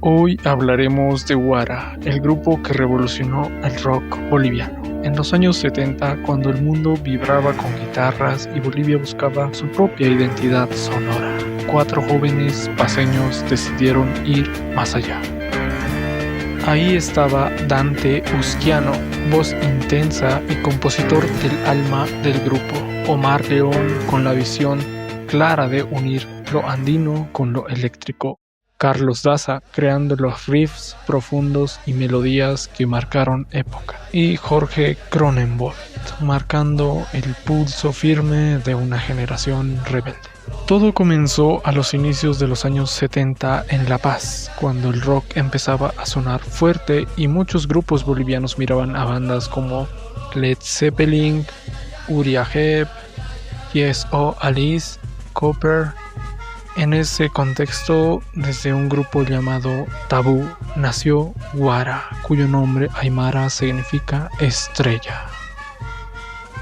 Hoy hablaremos de Guara, el grupo que revolucionó el rock boliviano. En los años 70, cuando el mundo vibraba con guitarras y Bolivia buscaba su propia identidad sonora, 4 jóvenes paceños decidieron ir más allá. Ahí estaba Dante Usquiano, voz intensa y compositor del alma del grupo. Omar León, con la visión clara de unir lo andino con lo eléctrico. Carlos Daza, creando los riffs profundos y melodías que marcaron época. Y Jorge Cronenbold, marcando el pulso firme de una generación rebelde. Todo comenzó a los inicios de los años 70 en La Paz, cuando el rock empezaba a sonar fuerte y muchos grupos bolivianos miraban a bandas como Led Zeppelin, Uriah Heep, Yes o Alice Cooper. En ese contexto, desde un grupo llamado Tabú, nació Guara, cuyo nombre aymara significa estrella.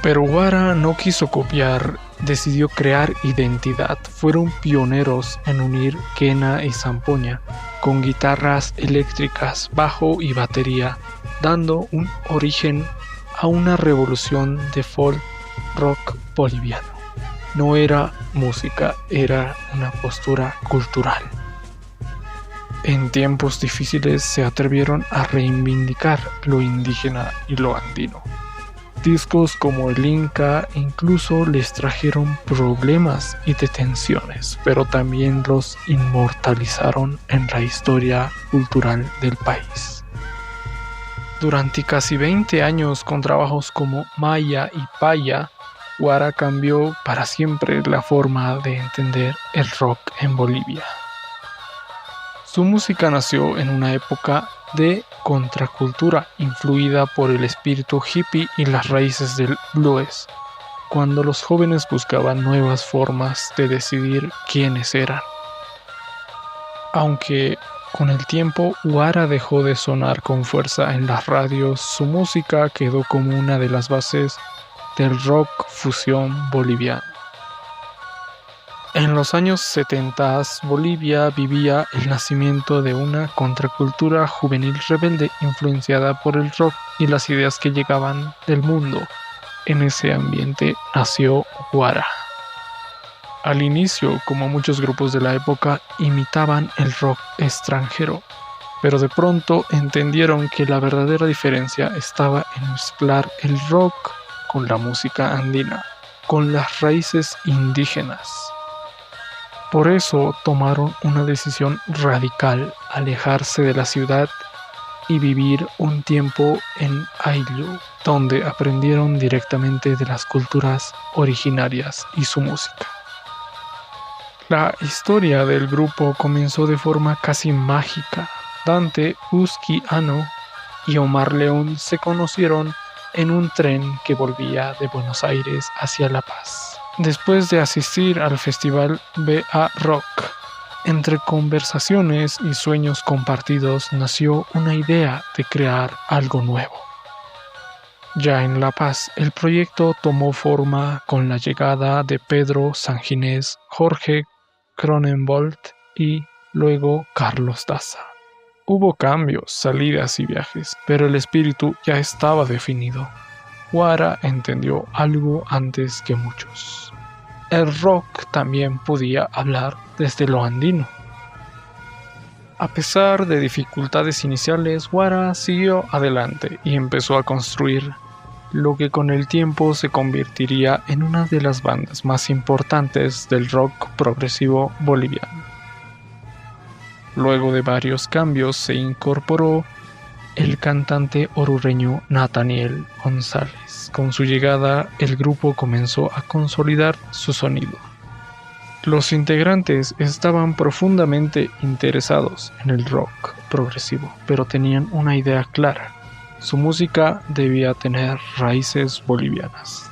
Pero Guara no quiso copiar, decidió crear identidad. Fueron pioneros en unir quena y zampoña con guitarras eléctricas, bajo y batería, dando un origen a una revolución de folk rock boliviano. No era música, era una postura cultural. En tiempos difíciles se atrevieron a reivindicar lo indígena y lo andino. Discos como el Inca incluso les trajeron problemas y detenciones, pero también los inmortalizaron en la historia cultural del país. Durante casi 20 años, con trabajos como Maya y Paya, Guara cambió para siempre la forma de entender el rock en Bolivia. Su música nació en una época de contracultura, influida por el espíritu hippie y las raíces del blues, cuando los jóvenes buscaban nuevas formas de decidir quiénes eran. Aunque con el tiempo Guara dejó de sonar con fuerza en las radios, su música quedó como una de las bases del rock fusión boliviano. En los años 70, Bolivia vivía el nacimiento de una contracultura juvenil rebelde influenciada por el rock y las ideas que llegaban del mundo. En ese ambiente nació Guara. Al inicio, como muchos grupos de la época, imitaban el rock extranjero, pero de pronto entendieron que la verdadera diferencia estaba en mezclar el rock con la música andina, con las raíces indígenas. Por eso tomaron una decisión radical: alejarse de la ciudad y vivir un tiempo en Ayllu, donde aprendieron directamente de las culturas originarias y su música. La historia del grupo comenzó de forma casi mágica. Dante Usquiano y Omar León se conocieron en un tren que volvía de Buenos Aires hacia La Paz. Después de asistir al festival BA Rock, entre conversaciones y sueños compartidos nació una idea de crear algo nuevo. Ya en La Paz, el proyecto tomó forma con la llegada de Pedro Sanginés, Jorge Cronenbold y luego Carlos Daza. Hubo cambios, salidas y viajes, pero el espíritu ya estaba definido. Guara entendió algo antes que muchos. El rock también podía hablar desde lo andino. A pesar de dificultades iniciales, Guara siguió adelante y empezó a construir lo que con el tiempo se convertiría en una de las bandas más importantes del rock progresivo boliviano. Luego de varios cambios se incorporó el cantante orureño Nathaniel González. Con su llegada, el grupo comenzó a consolidar su sonido. Los integrantes estaban profundamente interesados en el rock progresivo, pero tenían una idea clara: su música debía tener raíces bolivianas.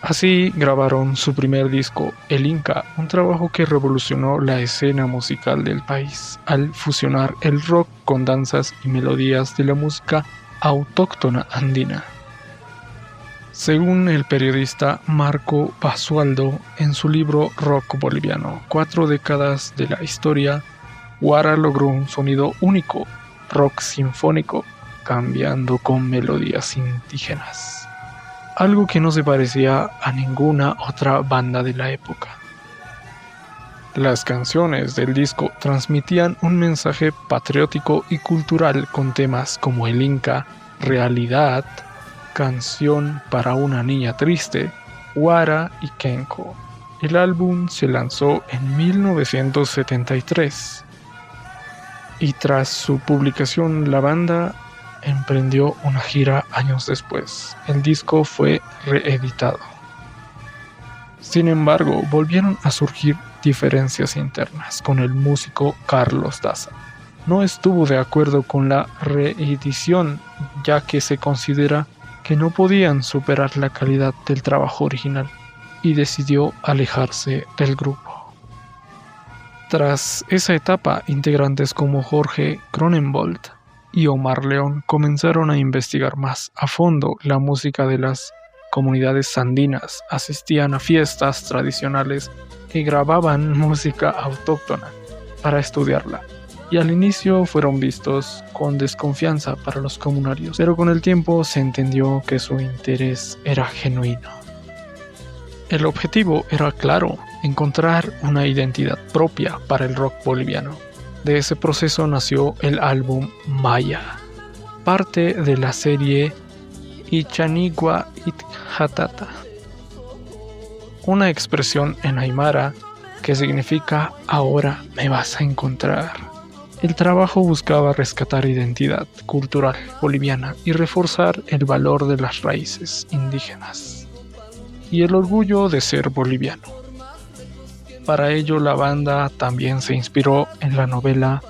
Así grabaron su primer disco, El Inca, un trabajo que revolucionó la escena musical del país, al fusionar el rock con danzas y melodías de la música autóctona andina. Según el periodista Marco Basualdo, en su libro Rock Boliviano, 4 décadas de la historia, Guara logró un sonido único, rock sinfónico, cambiando con melodías indígenas, algo que no se parecía a ninguna otra banda de la época. Las canciones del disco transmitían un mensaje patriótico y cultural con temas como el Inca, Realidad, Canción para una niña triste, Guara y Kenko. El álbum se lanzó en 1973 y tras su publicación la banda emprendió una gira años después. El disco fue reeditado. Sin embargo, volvieron a surgir diferencias internas con el músico Carlos Daza. No estuvo de acuerdo con la reedición, ya que se considera que no podían superar la calidad del trabajo original, y decidió alejarse del grupo. Tras esa etapa, integrantes como Jorge Cronenbold y Omar León comenzaron a investigar más a fondo la música de las comunidades andinas, asistían a fiestas tradicionales y grababan música autóctona para estudiarla. Y al inicio fueron vistos con desconfianza para los comunarios, pero con el tiempo se entendió que su interés era genuino. El objetivo era claro, encontrar una identidad propia para el rock boliviano. De ese proceso nació el álbum Maya, parte de la serie Ichanigua Itjatata, una expresión en aymara que significa ahora me vas a encontrar. El trabajo buscaba rescatar identidad cultural boliviana y reforzar el valor de las raíces indígenas y el orgullo de ser boliviano. Para ello la banda también se inspiró en la novela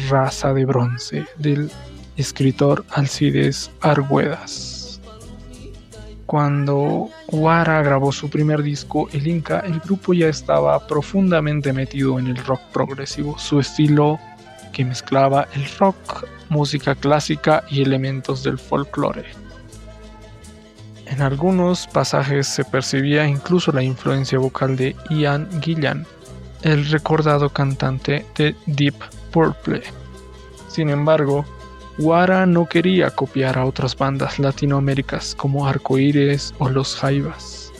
Raza de Bronce del escritor Alcides Argüedas. Cuando Guara grabó su primer disco, El Inca, el grupo ya estaba profundamente metido en el rock progresivo, su estilo que mezclaba el rock, música clásica y elementos del folclore. En algunos pasajes se percibía incluso la influencia vocal de Ian Gillan, el recordado cantante de Deep Purple. Sin embargo, Guara no quería copiar a otras bandas latinoamericanas como Arcoíris o Los Jaivas.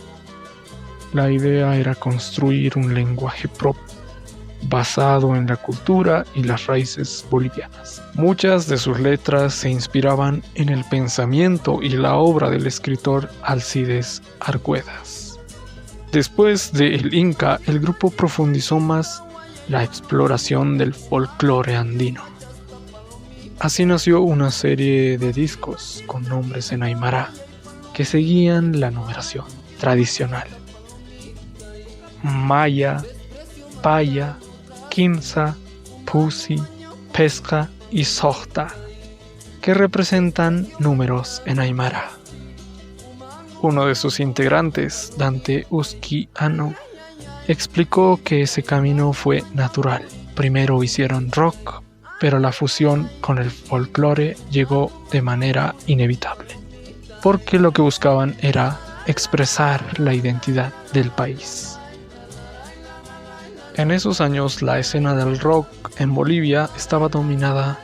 La idea era construir un lenguaje propio, basado en la cultura y las raíces bolivianas. Muchas de sus letras se inspiraban en el pensamiento y la obra del escritor Alcides Argüedas. Después de El Inca, el grupo profundizó más la exploración del folclore andino. Así nació una serie de discos con nombres en aymara que seguían la numeración tradicional: Maya, Paya, Quimsa, Pusi, Pesca y Sohta, que representan números en aymara. Uno de sus integrantes, Dante Usquiano, explicó que ese camino fue natural. Primero hicieron rock, pero la fusión con el folclore llegó de manera inevitable, porque lo que buscaban era expresar la identidad del país. En esos años la escena del rock en Bolivia estaba dominada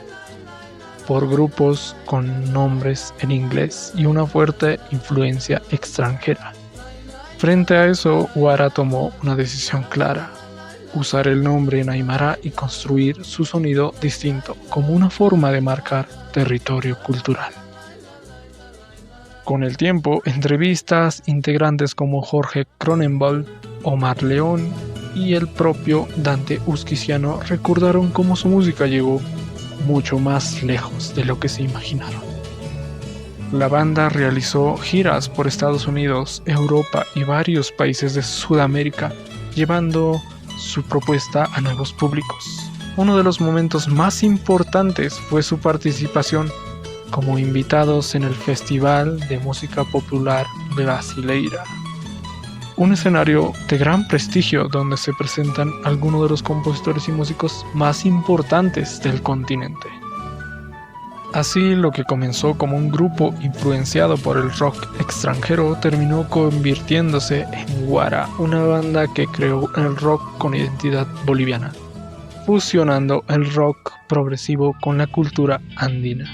por grupos con nombres en inglés y una fuerte influencia extranjera. Frente a eso, Guara tomó una decisión clara: usar el nombre en aymara y construir su sonido distinto como una forma de marcar territorio cultural. Con el tiempo, entrevistas, integrantes como Jorge Cronenbold, Omar León y el propio Dante Usquiano recordaron cómo su música llegó mucho más lejos de lo que se imaginaron. La banda realizó giras por Estados Unidos, Europa y varios países de Sudamérica, llevando su propuesta a nuevos públicos. Uno de los momentos más importantes fue su participación como invitados en el Festival de Música Popular Brasileira, un escenario de gran prestigio donde se presentan algunos de los compositores y músicos más importantes del continente. Así, lo que comenzó como un grupo influenciado por el rock extranjero terminó convirtiéndose en Guara, una banda que creó el rock con identidad boliviana. fusionando el rock progresivo con la cultura andina.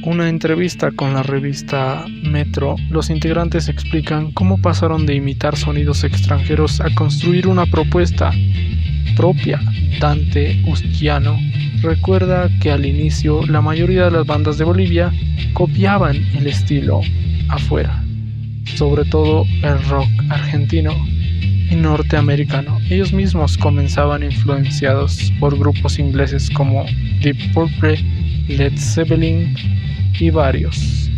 Una entrevista con la revista Metro, los integrantes explican cómo pasaron de imitar sonidos extranjeros a construir una propuesta propia. Dante Usquiano recuerda que al inicio la mayoría de las bandas de Bolivia copiaban el estilo afuera, sobre todo el rock argentino y norteamericano. Ellos mismos comenzaban influenciados por grupos ingleses como Deep Purple, Led Zeppelin y varios.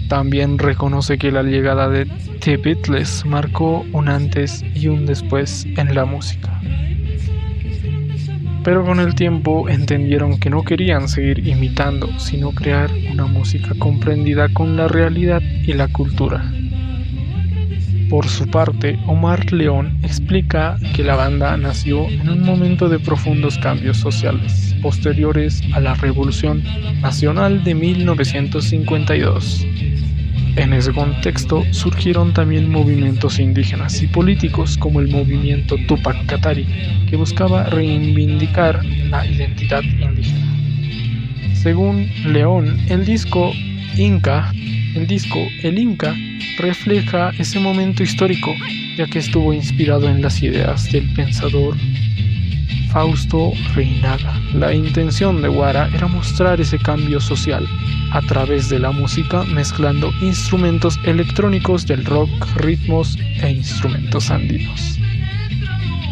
También reconoce que la llegada de The Beatles marcó un antes y un después en la música. Pero con el tiempo entendieron que no querían seguir imitando, sino crear una música comprendida con la realidad y la cultura. Por su parte, Omar León explica que la banda nació en un momento de profundos cambios sociales, posteriores a la Revolución Nacional de 1952. En ese contexto surgieron también movimientos indígenas y políticos como el movimiento Tupac Katari, que buscaba reivindicar la identidad indígena. Según León, el disco El Inca refleja ese momento histórico, ya que estuvo inspirado en las ideas del pensador Fausto Reinaga. La intención de Guara era mostrar ese cambio social a través de la música, mezclando instrumentos electrónicos del rock, ritmos e instrumentos andinos.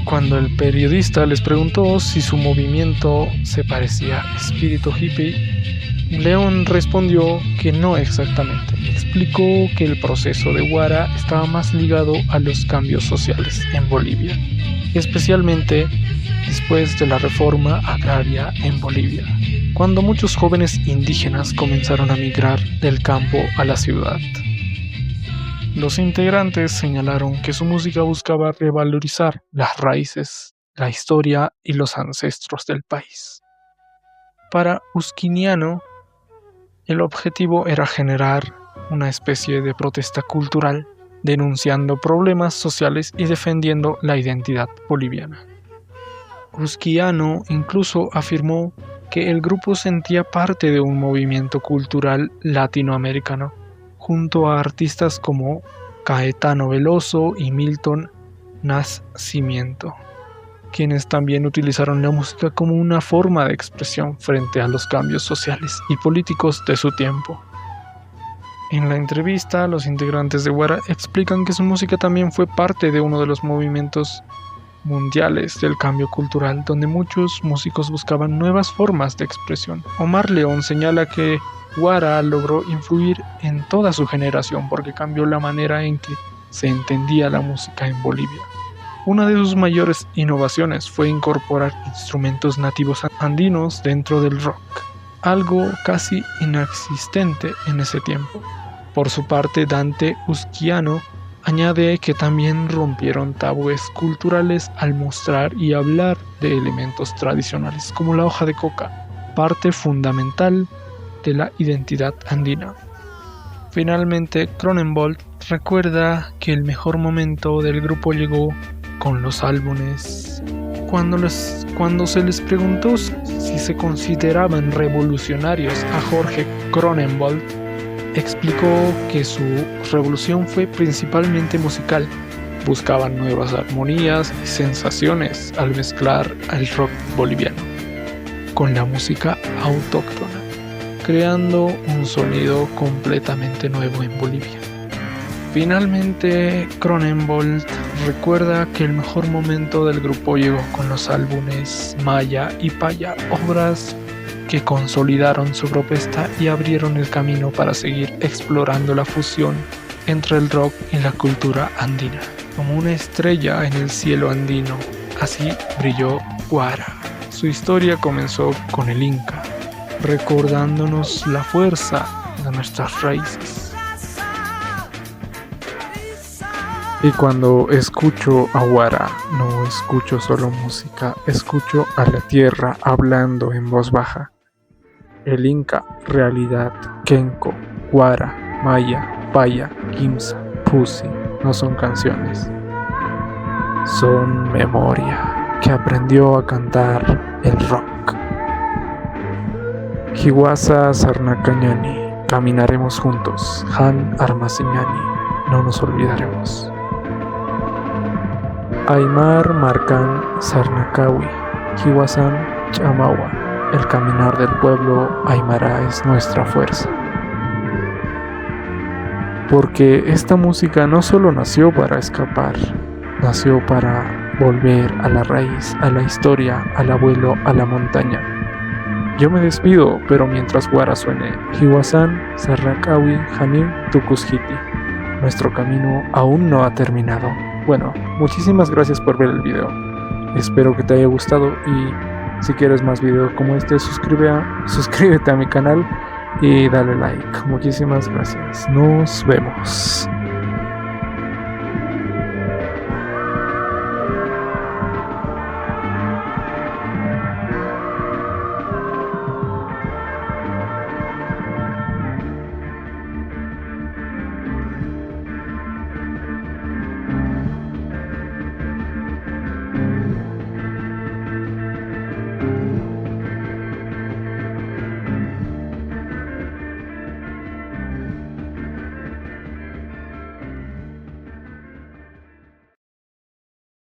Cuando el periodista les preguntó si su movimiento se parecía a espíritu hippie, León respondió que no exactamente. Explicó que el proceso de Guara estaba más ligado a los cambios sociales en Bolivia, especialmente después de la reforma agraria en Bolivia, cuando muchos jóvenes indígenas comenzaron a migrar del campo a la ciudad. Los integrantes señalaron que su música buscaba revalorizar las raíces, la historia y los ancestros del país. Para Usquiniano, el objetivo era generar una especie de protesta cultural, denunciando problemas sociales y defendiendo la identidad boliviana. Usquiano incluso afirmó que el grupo sentía parte de un movimiento cultural latinoamericano, junto a artistas como Caetano Veloso y Milton Nascimento, quienes también utilizaron la música como una forma de expresión frente a los cambios sociales y políticos de su tiempo. En la entrevista, los integrantes de Guara explican que su música también fue parte de uno de los movimientos mundiales del cambio cultural, donde muchos músicos buscaban nuevas formas de expresión. Omar León señala que Guara logró influir en toda su generación porque cambió la manera en que se entendía la música en Bolivia. Una de sus mayores innovaciones fue incorporar instrumentos nativos andinos dentro del rock, algo casi inexistente en ese tiempo. Por su parte, Dante Usquiano añade que también rompieron tabúes culturales al mostrar y hablar de elementos tradicionales como la hoja de coca, parte fundamental de la identidad andina. Finalmente, Cronenbold recuerda que el mejor momento del grupo llegó con los álbumes. Cuando se les preguntó si se consideraban revolucionarios a Jorge Cronenbold, explicó que su revolución fue principalmente musical. Buscaban nuevas armonías y sensaciones al mezclar el rock boliviano con la música autóctona, creando un sonido completamente nuevo en Bolivia. Finalmente, Cronenbold recuerda que el mejor momento del grupo llegó con los álbumes Maya y Paya, obras que consolidaron su propuesta y abrieron el camino para seguir explorando la fusión entre el rock y la cultura andina. Como una estrella en el cielo andino, así brilló Guara. Su historia comenzó con el Inca, recordándonos la fuerza de nuestras raíces. Y cuando escucho a Guara, no escucho solo música, escucho a la tierra hablando en voz baja. El Inca, realidad, Kenko, Guara, Maya, Paya, Kimsa, Pusi, no son canciones, son memoria que aprendió a cantar el rock. Hiwasa Sarnakañani, caminaremos juntos. Han Armasiñani, no nos olvidaremos. Aymar Marcan Sarnakawi, Hiwasan Chamawa, el caminar del pueblo Aymara es nuestra fuerza. Porque esta música no solo nació para escapar, nació para volver a la raíz, a la historia, al abuelo, a la montaña. Yo me despido, pero mientras Guara suene, Hiwasan Sarnakawi Hanim Tukushiti, nuestro camino aún no ha terminado. Bueno, muchísimas gracias por ver el video. Espero que te haya gustado y si quieres más videos como este, suscríbete a mi canal y dale like. Muchísimas gracias. Nos vemos.